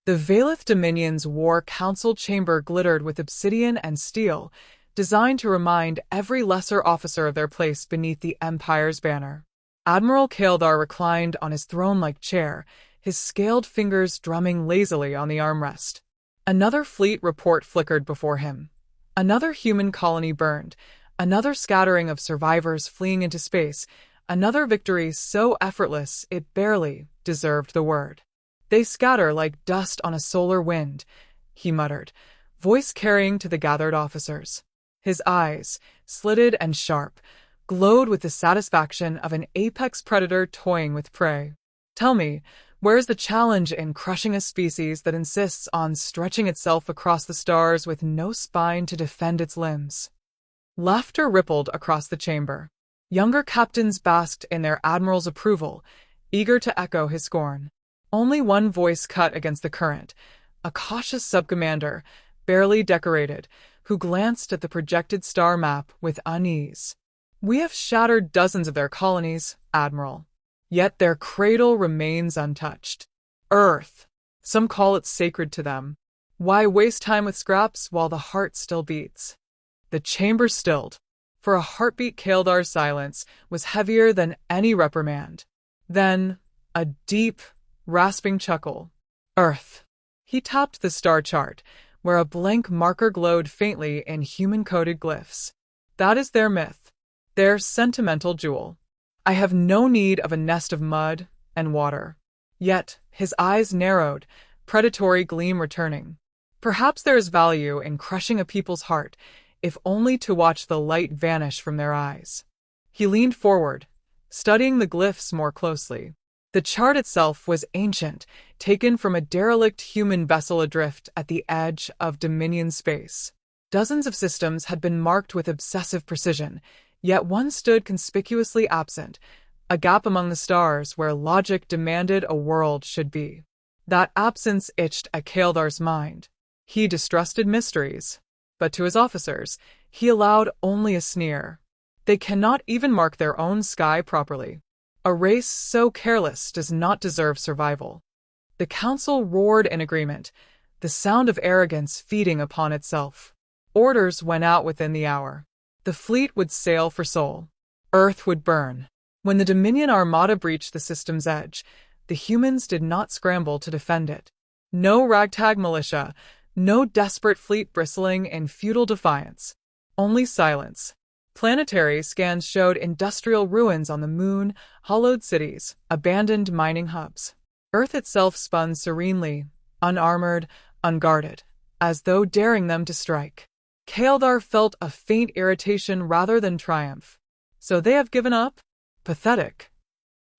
The Valith Dominion's War Council chamber glittered with obsidian and steel, designed to remind every lesser officer of their place beneath the Empire's banner. Admiral Kaeldar reclined on his throne-like chair, his scaled fingers drumming lazily on the armrest. Another fleet report flickered before him. Another human colony burned, another scattering of survivors fleeing into space, another victory so effortless it barely deserved the word. "They scatter like dust on a solar wind," he muttered, voice carrying to the gathered officers. His eyes, slitted and sharp, glowed with the satisfaction of an apex predator toying with prey. "Tell me, where's the challenge in crushing a species that insists on stretching itself across the stars with no spine to defend its limbs?" Laughter rippled across the chamber. Younger captains basked in their admiral's approval, eager to echo his scorn. Only one voice cut against the current, a cautious subcommander, barely decorated, who glanced at the projected star map with unease. "We have shattered dozens of their colonies, Admiral. Yet their cradle remains untouched. Earth. Some call it sacred to them. Why waste time with scraps while the heart still beats?" The chamber stilled. For a heartbeat, Kaeldar's silence was heavier than any reprimand. Then, a deep, rasping chuckle. "Earth." He tapped the star chart, where a blank marker glowed faintly in human-coded glyphs. "That is their myth, their sentimental jewel. I have no need of a nest of mud and water." Yet, his eyes narrowed, predatory gleam returning. "Perhaps there is value in crushing a people's heart, if only to watch the light vanish from their eyes." He leaned forward, studying the glyphs more closely. The chart itself was ancient, taken from a derelict human vessel adrift at the edge of Dominion space. Dozens of systems had been marked with obsessive precision, yet one stood conspicuously absent, a gap among the stars where logic demanded a world should be. That absence itched at Kaeldar's mind. He distrusted mysteries, but to his officers, he allowed only a sneer. They cannot even mark their own sky properly. A race so careless does not deserve survival. The council roared in agreement, the sound of arrogance feeding upon itself. Orders went out within the hour. The fleet would sail for Sol. Earth would burn. When the Dominion armada breached the system's edge, the humans did not scramble to defend it. No ragtag militia, no desperate fleet bristling in futile defiance. Only silence. Planetary scans showed industrial ruins on the moon, hollowed cities, abandoned mining hubs. Earth itself spun serenely, unarmored, unguarded, as though daring them to strike. Kaeldar felt a faint irritation rather than triumph. "So they have given up? Pathetic."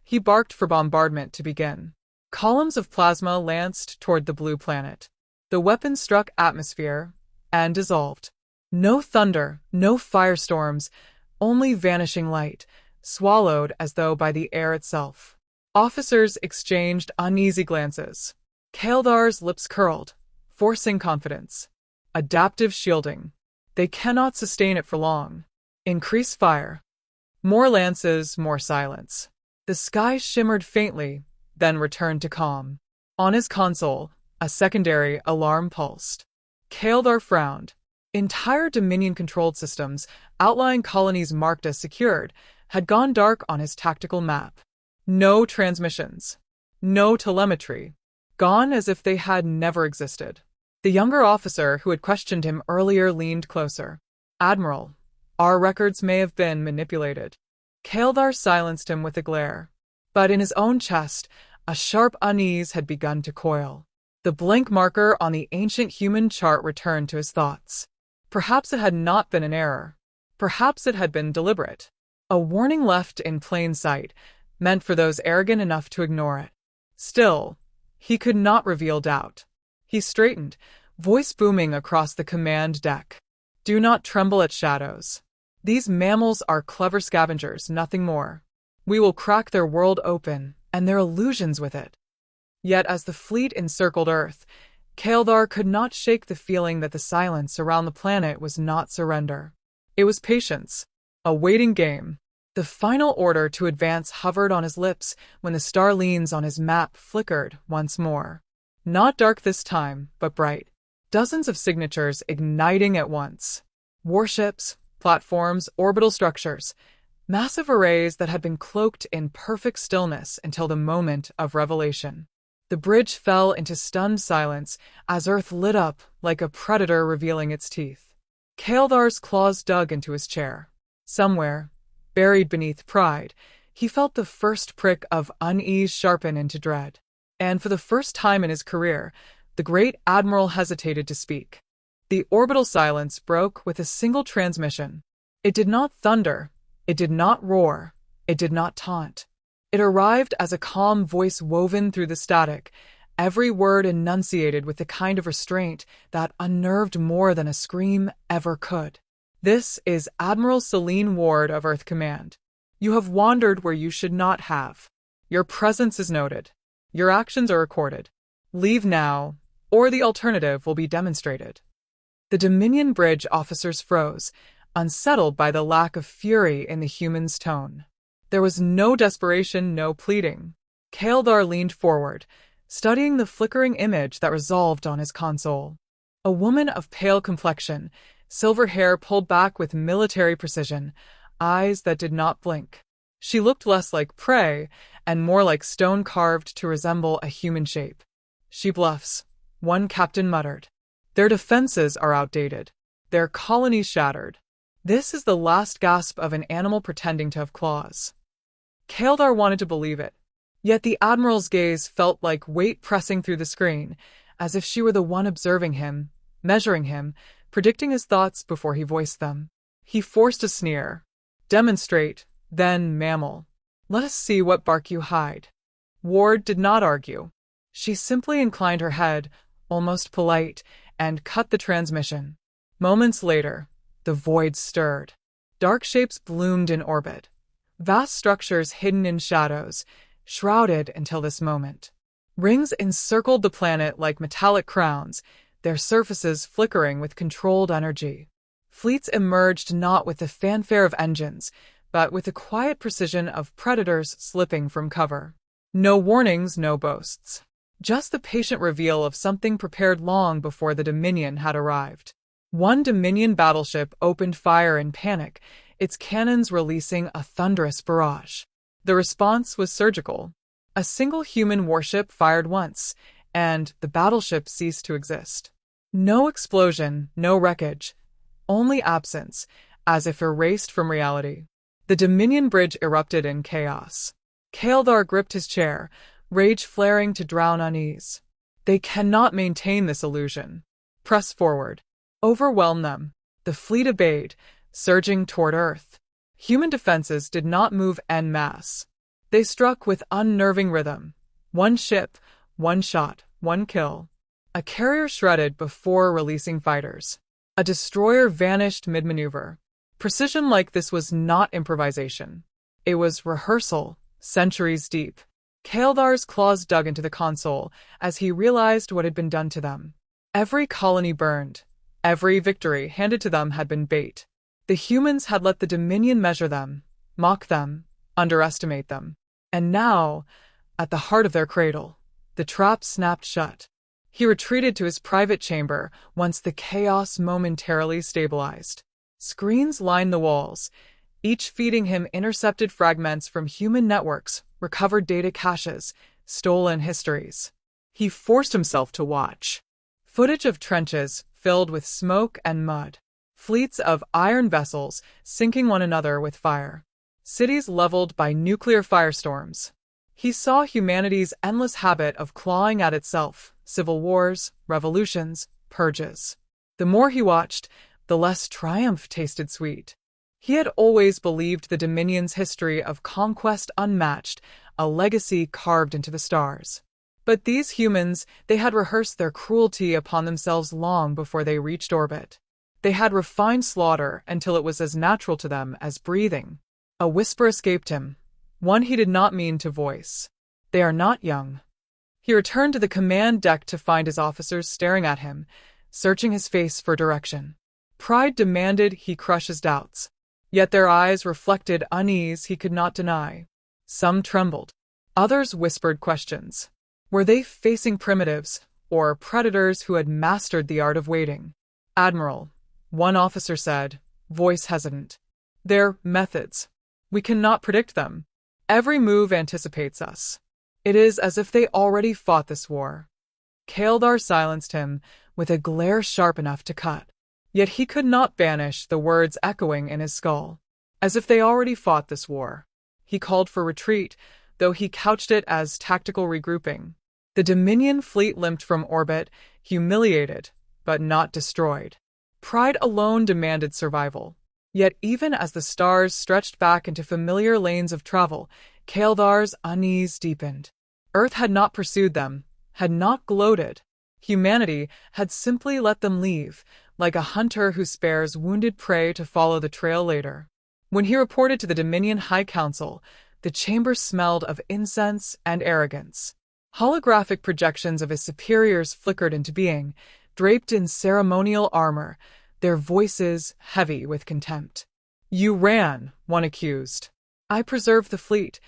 He barked for bombardment to begin. Columns of plasma lanced toward the blue planet. The weapon struck atmosphere and dissolved. No thunder, no firestorms, only vanishing light, swallowed as though by the air itself. Officers exchanged uneasy glances. Kaeldar's lips curled, forcing confidence. Adaptive shielding. They cannot sustain it for long. Increase fire. More lances, more silence. The sky shimmered faintly, then returned to calm. On his console, a secondary alarm pulsed. Kaeldar frowned. Entire Dominion-controlled systems, outlying colonies marked as secured, had gone dark on his tactical map. No transmissions. No telemetry. Gone as if they had never existed. The younger officer who had questioned him earlier leaned closer. "Admiral, our records may have been manipulated." Kaeldar silenced him with a glare. But in his own chest, a sharp unease had begun to coil. The blank marker on the ancient human chart returned to his thoughts. Perhaps it had not been an error. Perhaps it had been deliberate. A warning left in plain sight, meant for those arrogant enough to ignore it. Still, he could not reveal doubt. He straightened, voice booming across the command deck. "Do not tremble at shadows. These mammals are clever scavengers, nothing more. We will crack their world open, and their illusions with it." Yet as the fleet encircled Earth, Kaeldar could not shake the feeling that the silence around the planet was not surrender. It was patience, a waiting game. The final order to advance hovered on his lips when the star leans on his map flickered once more. Not dark this time, but bright. Dozens of signatures igniting at once. Warships, platforms, orbital structures. Massive arrays that had been cloaked in perfect stillness until the moment of revelation. The bridge fell into stunned silence as Earth lit up like a predator revealing its teeth. Kael'thar's claws dug into his chair. Somewhere, buried beneath pride, he felt the first prick of unease sharpen into dread. And for the first time in his career, the great admiral hesitated to speak. The orbital silence broke with a single transmission. It did not thunder, it did not roar, it did not taunt. It arrived as a calm voice woven through the static, every word enunciated with the kind of restraint that unnerved more than a scream ever could. This is Admiral Celine Ward of Earth Command. You have wandered where you should not have. Your presence is noted. Your actions are recorded. Leave now, or the alternative will be demonstrated. The Dominion Bridge officers froze, unsettled by the lack of fury in the human's tone. There was no desperation, no pleading. Kael'thar leaned forward, studying the flickering image that resolved on his console. A woman of pale complexion, silver hair pulled back with military precision, eyes that did not blink. She looked less like prey and more like stone carved to resemble a human shape. She bluffs, one captain muttered. Their defenses are outdated. Their colony shattered. This is the last gasp of an animal pretending to have claws. Kael'thar wanted to believe it, yet the Admiral's gaze felt like weight pressing through the screen, as if she were the one observing him, measuring him, predicting his thoughts before he voiced them. He forced a sneer. Demonstrate, then, mammal. Let us see what bark you hide. Ward did not argue. She simply inclined her head, almost polite, and cut the transmission. Moments later, the void stirred. Dark shapes bloomed in orbit. Vast structures hidden in shadows, shrouded until this moment. Rings encircled the planet like metallic crowns, their surfaces flickering with controlled energy. Fleets emerged not with the fanfare of engines, but with the quiet precision of predators slipping from cover. No warnings, no boasts. Just the patient reveal of something prepared long before the Dominion had arrived. One Dominion battleship opened fire in panic, its cannons releasing a thunderous barrage. The response was surgical. A single human warship fired once, and the battleship ceased to exist. No explosion, no wreckage, only absence, as if erased from reality. The Dominion Bridge erupted in chaos. Kael'thar gripped his chair, rage flaring to drown unease. They cannot maintain this illusion. Press forward. Overwhelm them. The fleet obeyed, surging toward Earth. Human defenses did not move en masse. They struck with unnerving rhythm. One ship, one shot, one kill. A carrier shredded before releasing fighters. A destroyer vanished mid-maneuver. Precision like this was not improvisation. It was rehearsal, centuries deep. Kael'thar's claws dug into the console as he realized what had been done to them. Every colony burned. Every victory handed to them had been bait. The humans had let the Dominion measure them, mock them, underestimate them. And now, at the heart of their cradle, the trap snapped shut. He retreated to his private chamber once the chaos momentarily stabilized. Screens lined the walls, each feeding him intercepted fragments from human networks, recovered data caches, stolen histories. He forced himself to watch. Footage of trenches filled with smoke and mud. Fleets of iron vessels sinking one another with fire. Cities leveled by nuclear firestorms. He saw humanity's endless habit of clawing at itself, civil wars, revolutions, purges. The more he watched, the less triumph tasted sweet. He had always believed the Dominion's history of conquest unmatched, a legacy carved into the stars. But these humans, they had rehearsed their cruelty upon themselves long before they reached orbit. They had refined slaughter until it was as natural to them as breathing. A whisper escaped him, one he did not mean to voice. They are not young. He returned to the command deck to find his officers staring at him, searching his face for direction. Pride demanded he crush his doubts. Yet their eyes reflected unease he could not deny. Some trembled. Others whispered questions. Were they facing primitives, or predators who had mastered the art of waiting. "Admiral," one officer said, voice hesitant. "Their methods. We cannot predict them. Every move anticipates us. It is as if they already fought this war." Kaeldar silenced him with a glare sharp enough to cut. Yet he could not banish the words echoing in his skull. As if they already fought this war. He called for retreat, though he couched it as tactical regrouping. The Dominion fleet limped from orbit, humiliated, but not destroyed. Pride alone demanded survival. Yet even as the stars stretched back into familiar lanes of travel, Kaeldar's unease deepened. Earth had not pursued them, had not gloated. Humanity had simply let them leave, like a hunter who spares wounded prey to follow the trail later. When he reported to the Dominion High Council, the chamber smelled of incense and arrogance. Holographic projections of his superiors flickered into being, draped in ceremonial armor, their voices heavy with contempt. "You ran," one accused. "I preserved the fleet,"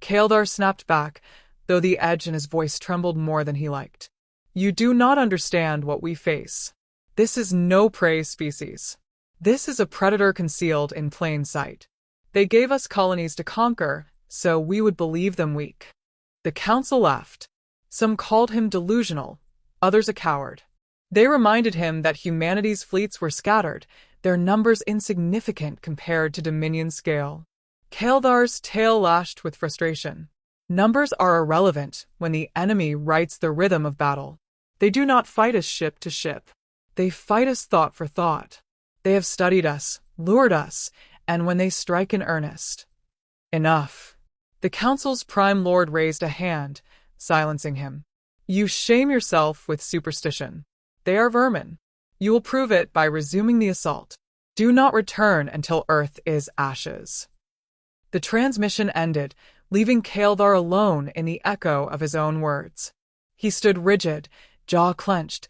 Kaeldar snapped back, though the edge in his voice trembled more than he liked. "You do not understand what we face. This is no prey species. This is a predator concealed in plain sight. They gave us colonies to conquer, so we would believe them weak." The council laughed. Some called him delusional, others a coward. They reminded him that humanity's fleets were scattered, their numbers insignificant compared to Dominion scale. Kaeldar's tail lashed with frustration. Numbers are irrelevant when the enemy writes the rhythm of battle. They do not fight us ship to ship. They fight us thought for thought. They have studied us, lured us, and when they strike in earnest. Enough. The council's prime lord raised a hand, silencing him. "You shame yourself with superstition. They are vermin. You will prove it by resuming the assault. Do not return until Earth is ashes." The transmission ended, leaving Kaeldar alone in the echo of his own words. He stood rigid, jaw clenched,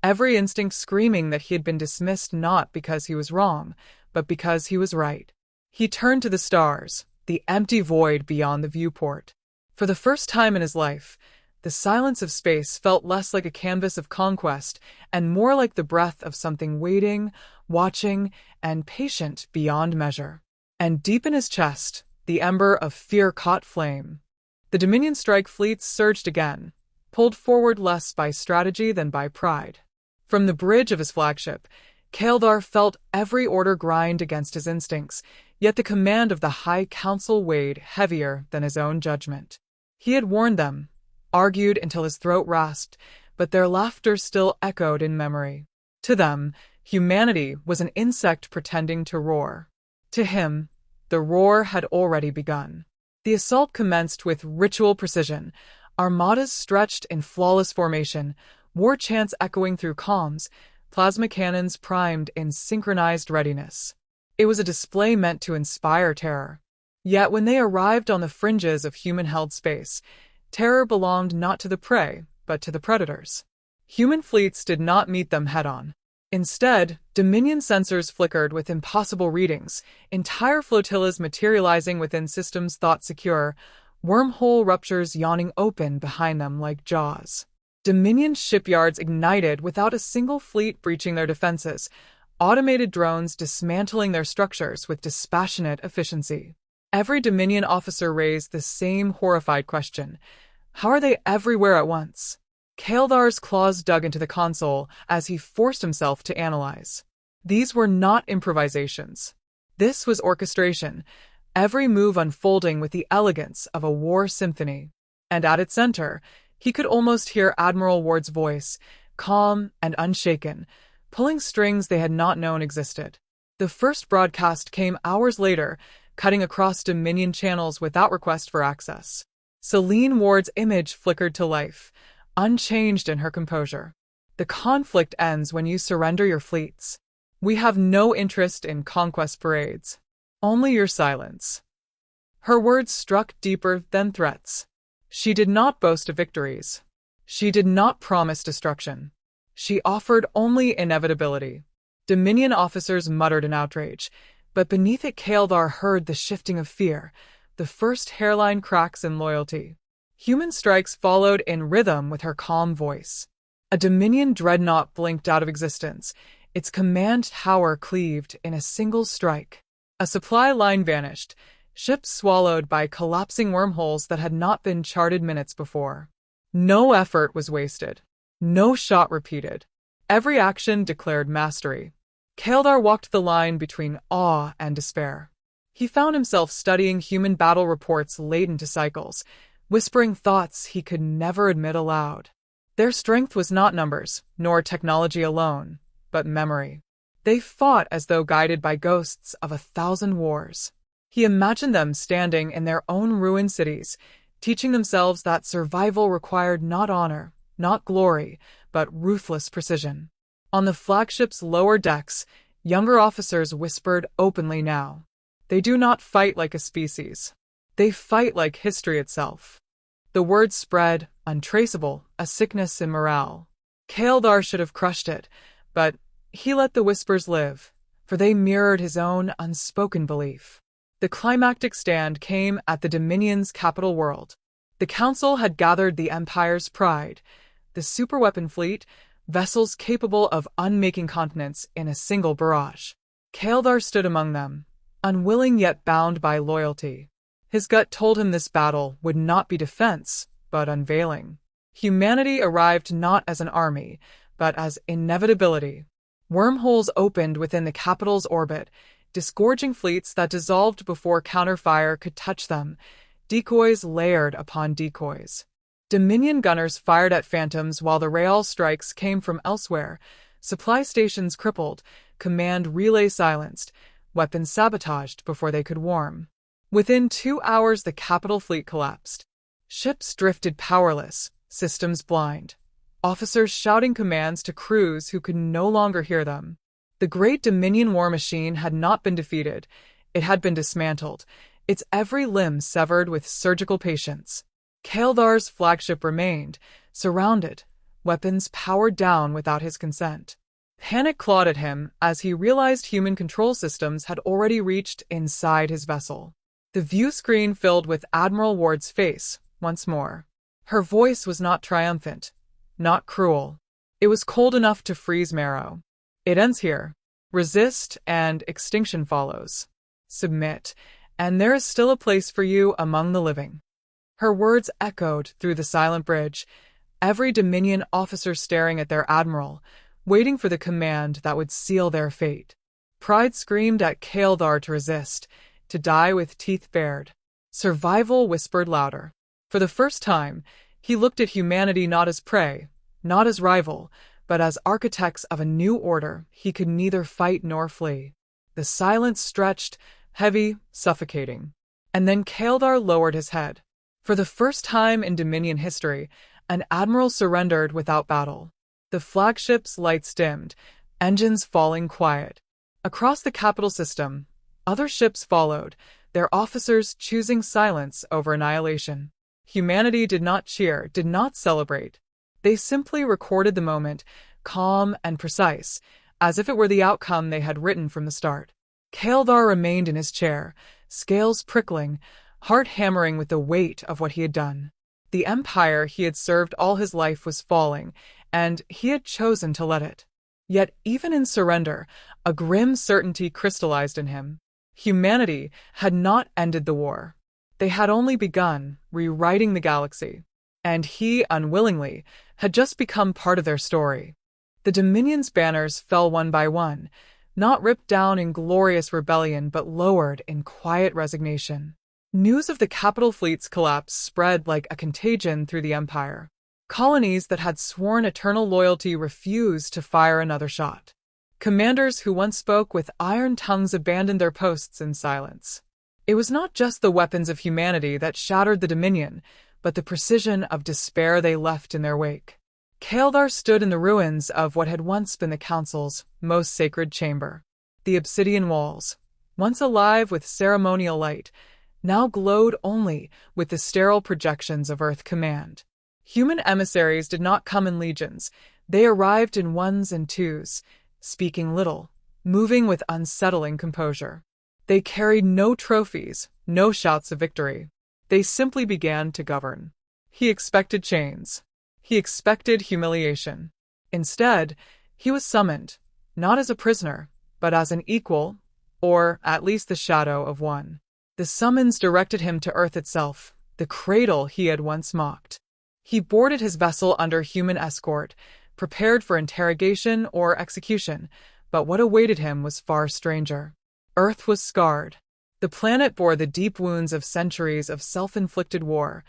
every instinct screaming that he had been dismissed not because he was wrong, but because he was right. He turned to the stars, the empty void beyond the viewport. For the first time in his life, the silence of space felt less like a canvas of conquest and more like the breath of something waiting, watching, and patient beyond measure. And deep in his chest, the ember of fear caught flame. The Dominion strike fleets surged again, pulled forward less by strategy than by pride. From the bridge of his flagship, Kaeldar felt every order grind against his instincts, yet the command of the High Council weighed heavier than his own judgment. He had warned them, argued until his throat rasped, but their laughter still echoed in memory. To them, humanity was an insect pretending to roar. To him, the roar had already begun. The assault commenced with ritual precision, armadas stretched in flawless formation, war chants echoing through comms, plasma cannons primed in synchronized readiness. It was a display meant to inspire terror. Yet when they arrived on the fringes of human-held space, terror belonged not to the prey, but to the predators. Human fleets did not meet them head-on. Instead, Dominion sensors flickered with impossible readings, entire flotillas materializing within systems thought secure, wormhole ruptures yawning open behind them like jaws. Dominion shipyards ignited without a single fleet breaching their defenses, automated drones dismantling their structures with dispassionate efficiency. Every Dominion officer raised the same horrified question. How are they everywhere at once? Kaeldar's claws dug into the console as he forced himself to analyze. These were not improvisations. This was orchestration, every move unfolding with the elegance of a war symphony. And at its center, he could almost hear Admiral Ward's voice, calm and unshaken, pulling strings they had not known existed. The first broadcast came hours later, cutting across Dominion channels without request for access. Celine Ward's image flickered to life, unchanged in her composure. "The conflict ends when you surrender your fleets. We have no interest in conquest parades. Only your silence." Her words struck deeper than threats. She did not boast of victories. She did not promise destruction. She offered only inevitability. Dominion officers muttered in outrage, but beneath it Kaeldar heard the shifting of fear, the first hairline cracks in loyalty. Human strikes followed in rhythm with her calm voice. A Dominion dreadnought blinked out of existence, its command tower cleaved in a single strike. A supply line vanished, ships swallowed by collapsing wormholes that had not been charted minutes before. No effort was wasted. No shot repeated. Every action declared mastery. Kaeldar walked the line between awe and despair. He found himself studying human battle reports late into cycles, whispering thoughts he could never admit aloud. Their strength was not numbers, nor technology alone, but memory. They fought as though guided by ghosts of 1,000 wars. He imagined them standing in their own ruined cities, teaching themselves that survival required not honor, not glory, but ruthless precision. On the flagship's lower decks, younger officers whispered openly now. They do not fight like a species. They fight like history itself. The word spread, untraceable, a sickness in morale. Kaeldar should have crushed it, but he let the whispers live, for they mirrored his own unspoken belief. The climactic stand came at the Dominion's capital world. The Council had gathered the Empire's pride, the superweapon fleet, vessels capable of unmaking continents in a single barrage. Kaeldar stood among them, unwilling yet bound by loyalty. His gut told him this battle would not be defense, but unveiling. Humanity arrived not as an army, but as inevitability. Wormholes opened within the capital's orbit, disgorging fleets that dissolved before counterfire could touch them, decoys layered upon decoys. Dominion gunners fired at phantoms while the Real strikes came from elsewhere, supply stations crippled, command relay silenced, weapons sabotaged before they could warm. Within 2 hours the capital fleet collapsed. Ships drifted powerless, systems blind. Officers shouting commands to crews who could no longer hear them. The great Dominion war machine had not been defeated. It had been dismantled, its every limb severed with surgical patience. Kaeldar's flagship remained, surrounded, weapons powered down without his consent. Panic clawed at him as he realized human control systems had already reached inside his vessel. The view screen filled with Admiral Ward's face, once more. Her voice was not triumphant, not cruel. It was cold enough to freeze marrow. It ends here. Resist, and extinction follows. Submit, and there is still a place for you among the living. Her words echoed through the silent bridge, every Dominion officer staring at their admiral, waiting for the command that would seal their fate. Pride screamed at Kaeldar to resist, to die with teeth bared. Survival whispered louder. For the first time, he looked at humanity not as prey, not as rival, but as architects of a new order he could neither fight nor flee. The silence stretched, heavy, suffocating. And then Kaeldar lowered his head. For the first time in Dominion history, an admiral surrendered without battle. The flagship's lights dimmed, engines falling quiet. Across the capital system, other ships followed, their officers choosing silence over annihilation. Humanity did not cheer, did not celebrate. They simply recorded the moment, calm and precise, as if it were the outcome they had written from the start. Kaeldar remained in his chair, scales prickling, heart hammering with the weight of what he had done. The empire he had served all his life was falling, and he had chosen to let it. Yet even in surrender, a grim certainty crystallized in him. Humanity had not ended the war. They had only begun rewriting the galaxy. And he, unwillingly, had just become part of their story. The Dominion's banners fell one by one, not ripped down in glorious rebellion but lowered in quiet resignation. News of the capital fleet's collapse spread like a contagion through the Empire. Colonies that had sworn eternal loyalty refused to fire another shot. Commanders who once spoke with iron tongues abandoned their posts in silence. It was not just the weapons of humanity that shattered the Dominion, but the precision of despair they left in their wake. Kaeldar stood in the ruins of what had once been the Council's most sacred chamber. The obsidian walls, once alive with ceremonial light, now glowed only with the sterile projections of Earth Command. Human emissaries did not come in legions. They arrived in ones and twos, speaking little, moving with unsettling composure. They carried no trophies, no shouts of victory. They simply began to govern. He expected chains. He expected humiliation. Instead, he was summoned, not as a prisoner, but as an equal, or at least the shadow of one. The summons directed him to Earth itself, the cradle he had once mocked. He boarded his vessel under human escort, prepared for interrogation or execution, but what awaited him was far stranger. Earth was scarred. The planet bore the deep wounds of centuries of self-inflicted war,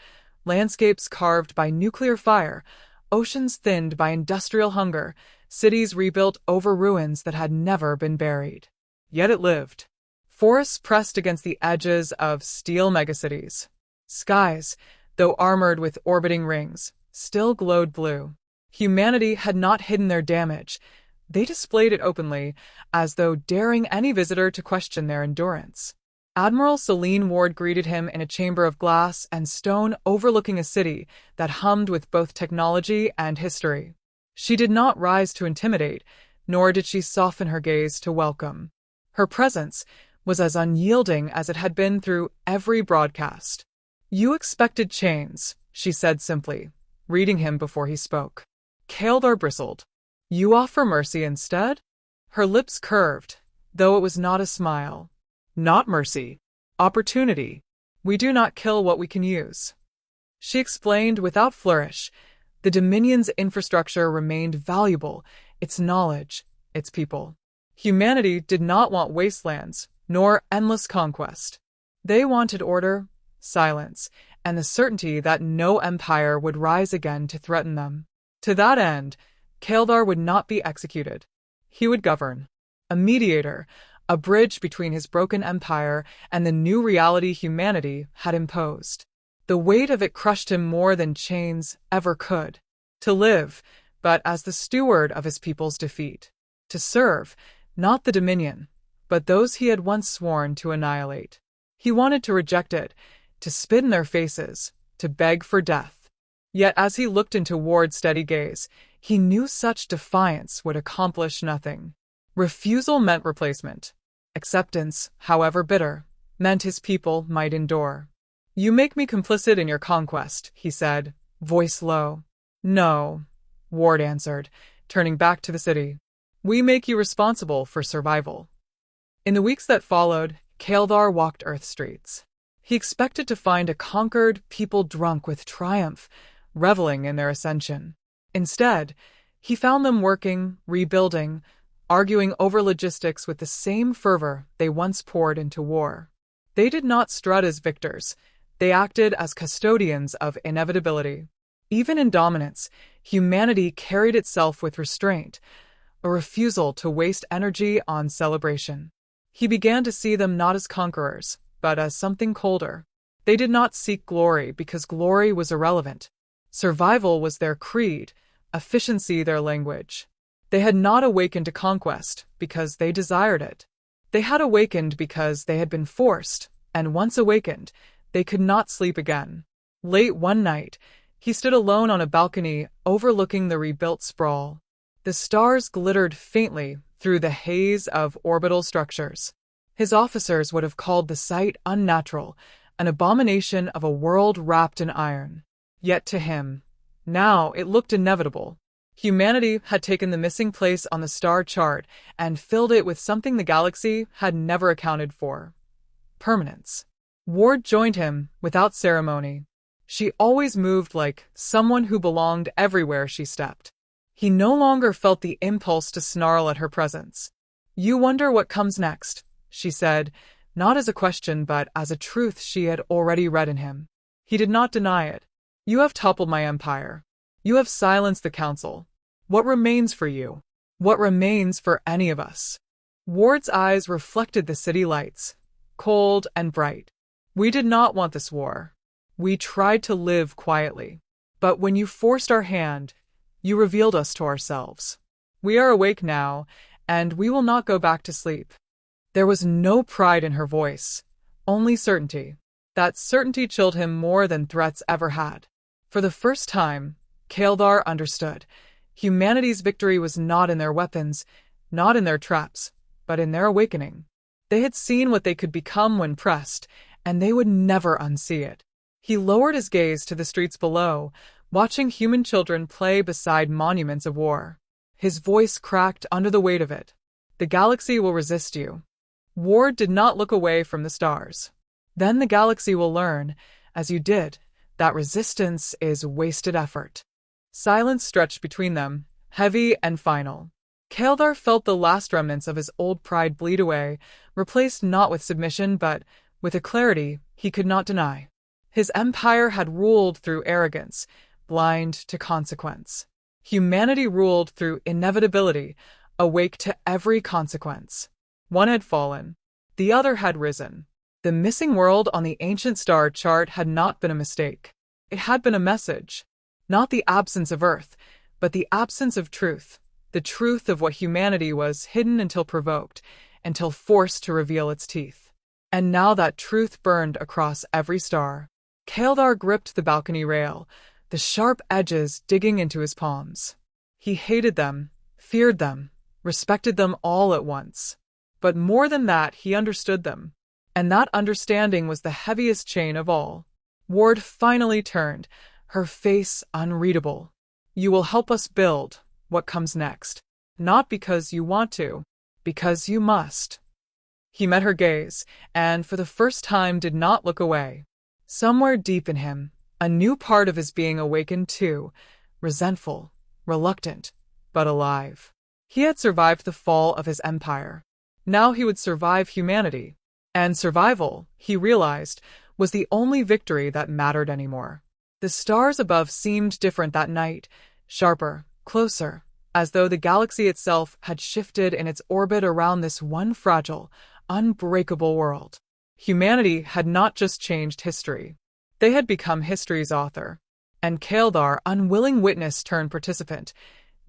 landscapes carved by nuclear fire, oceans thinned by industrial hunger, cities rebuilt over ruins that had never been buried. Yet it lived. Forests pressed against the edges of steel megacities. Skies, though armored with orbiting rings, still glowed blue. Humanity had not hidden their damage. They displayed it openly, as though daring any visitor to question their endurance. Admiral Celine Ward greeted him in a chamber of glass and stone overlooking a city that hummed with both technology and history. She did not rise to intimidate, nor did she soften her gaze to welcome. Her presence was as unyielding as it had been through every broadcast. "You expected chains," she said simply, reading him before he spoke. Kaeldar bristled. "You offer mercy instead?" Her lips curved, though it was not a smile. "Not mercy. Opportunity. We do not kill what we can use." She explained without flourish. The Dominion's infrastructure remained valuable, its knowledge, its people. Humanity did not want wastelands, nor endless conquest. They wanted order, silence, and the certainty that no empire would rise again to threaten them. To that end, Kaeldar would not be executed. He would govern. A mediator, a bridge between his broken empire and the new reality humanity had imposed. The weight of it crushed him more than chains ever could. To live, but as the steward of his people's defeat. To serve, not the Dominion, but those he had once sworn to annihilate. He wanted to reject it, to spit in their faces, to beg for death. Yet as he looked into Ward's steady gaze, he knew such defiance would accomplish nothing. Refusal meant replacement. Acceptance, however bitter, meant his people might endure. "You make me complicit in your conquest," he said, voice low. "No," Ward answered, turning back to the city. "We make you responsible for survival." In the weeks that followed, Kaeldar walked Earth streets. He expected to find a conquered people drunk with triumph, reveling in their ascension. Instead, he found them working, rebuilding, arguing over logistics with the same fervor they once poured into war. They did not strut as victors. They acted as custodians of inevitability. Even in dominance, humanity carried itself with restraint, a refusal to waste energy on celebration. He began to see them not as conquerors, but as something colder. They did not seek glory because glory was irrelevant. Survival was their creed, efficiency their language. They had not awakened to conquest because they desired it. They had awakened because they had been forced, and once awakened, they could not sleep again. Late one night, he stood alone on a balcony overlooking the rebuilt sprawl. The stars glittered faintly through the haze of orbital structures. His officers would have called the sight unnatural, an abomination of a world wrapped in iron. Yet to him, now it looked inevitable. Humanity had taken the missing place on the star chart and filled it with something the galaxy had never accounted for: permanence. Ward joined him without ceremony. She always moved like someone who belonged everywhere she stepped. He no longer felt the impulse to snarl at her presence. "You wonder what comes next," she said, not as a question but as a truth she had already read in him. He did not deny it. "You have toppled my empire. You have silenced the council. What remains for you? What remains for any of us?" Ward's eyes reflected the city lights, cold and bright. "We did not want this war. We tried to live quietly. But when you forced our hand, you revealed us to ourselves. We are awake now, and we will not go back to sleep." There was no pride in her voice, only certainty. That certainty chilled him more than threats ever had. For the first time, Kaeldar understood. Humanity's victory was not in their weapons, not in their traps, but in their awakening. They had seen what they could become when pressed, and they would never unsee it. He lowered his gaze to the streets below, watching human children play beside monuments of war. His voice cracked under the weight of it. The galaxy will resist you. Ward did not look away from the stars. Then the galaxy will learn, as you did, that resistance is wasted effort. Silence stretched between them, heavy and final. Kaeldar felt the last remnants of his old pride bleed away, replaced not with submission but with a clarity he could not deny. His empire had ruled through arrogance, blind to consequence. Humanity ruled through inevitability, awake to every consequence. One had fallen. The other had risen. The missing world on the ancient star chart had not been a mistake. It had been a message. Not the absence of Earth, but the absence of truth. The truth of what humanity was hidden until provoked, until forced to reveal its teeth. And now that truth burned across every star. Kaeldar gripped the balcony rail, the sharp edges digging into his palms. He hated them, feared them, respected them all at once. But more than that, he understood them. And that understanding was the heaviest chain of all. Ward finally turned, her face unreadable. You will help us build what comes next. Not because you want to, because you must. He met her gaze, and for the first time did not look away. Somewhere deep in him, a new part of his being awakened too, resentful, reluctant, but alive. He had survived the fall of his empire. Now he would survive humanity. And survival, he realized, was the only victory that mattered anymore. The stars above seemed different that night, sharper, closer, as though the galaxy itself had shifted in its orbit around this one fragile, unbreakable world. Humanity had not just changed history. They had become history's author. And Kaeldar, unwilling witness turned participant,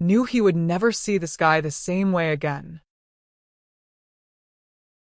knew he would never see the sky the same way again.